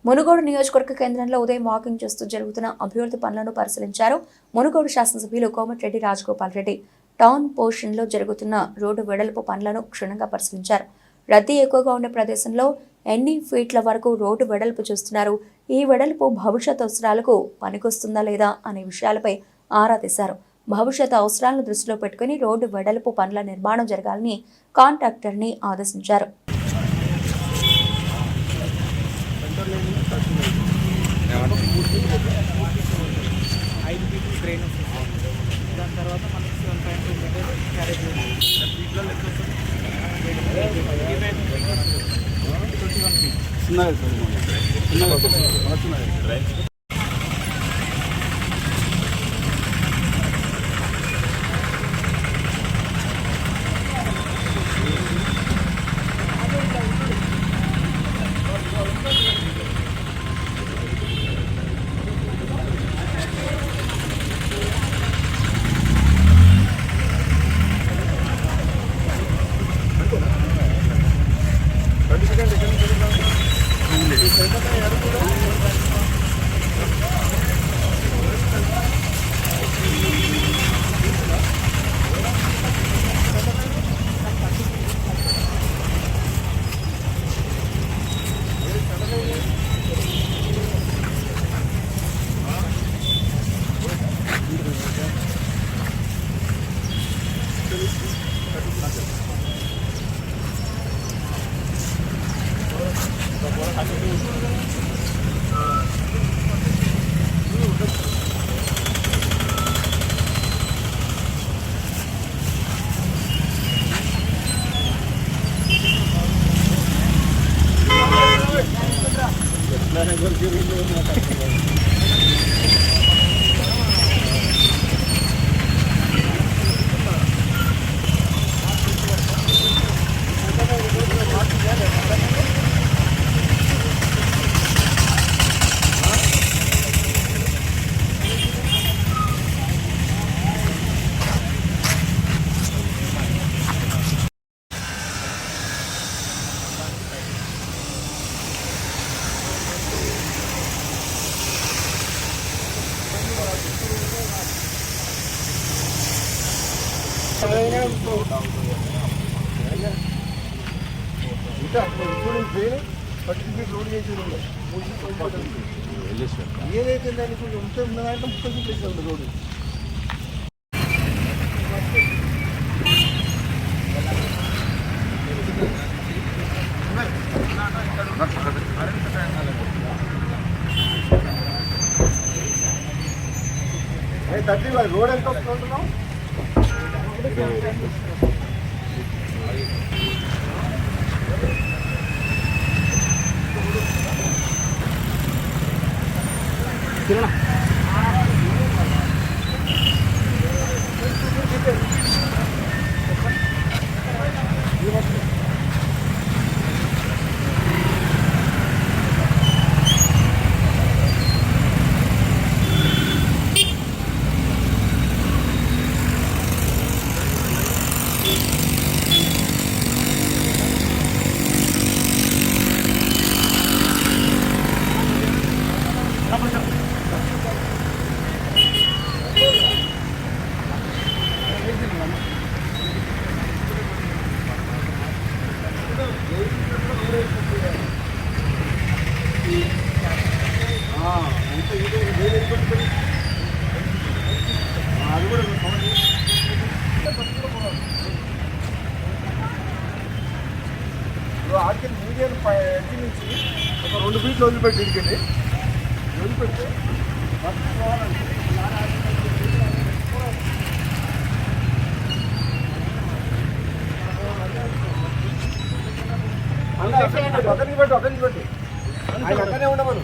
మునుగోడు నియోజకవర్గ కేంద్రంలో ఉదయం వాకింగ్ చేస్తూ జరుగుతున్న అభివృద్ధి పనులను పరిశీలించారు. మునుగోడు శాసనసభ్యులు కోమటిరెడ్డి రాజగోపాల్ రెడ్డి టౌన్ పోర్షన్లో జరుగుతున్న రోడ్డు వెడల్పు పనులను క్షుణ్ణంగా పరిశీలించారు. రద్దీ ఎక్కువగా ఉన్న ప్రదేశంలో ఎన్ని ఫీట్ల వరకు రోడ్డు వెడల్పు చేస్తున్నారు, ఈ వెడల్పు భవిష్యత్ అవసరాలకు పనికొస్తుందా లేదా అనే విషయాలపై ఆరా తీశారు. భవిష్యత్ అవసరాలను దృష్టిలో పెట్టుకుని రోడ్డు వెడల్పు పనుల నిర్మాణం జరగాలని కాంట్రాక్టర్ని ఆదేశించారు. ఏదైతే దానికి ఉంటే ఉన్నదంటే 30 ఫీట్లు ఉంది రోడ్డు. రోడ్ ఎంత వస్తుంటున్నాం ఆర్కెల్ మీడియం ఎడ్జి నుంచి ఒక 2 ఫీట్లు వదిలిపెట్టి ఇడికండి వదిలిపెడితే ఒకరికి పెట్టి ఒకరికి పెట్టి ఆయన అక్కనే ఉండమను.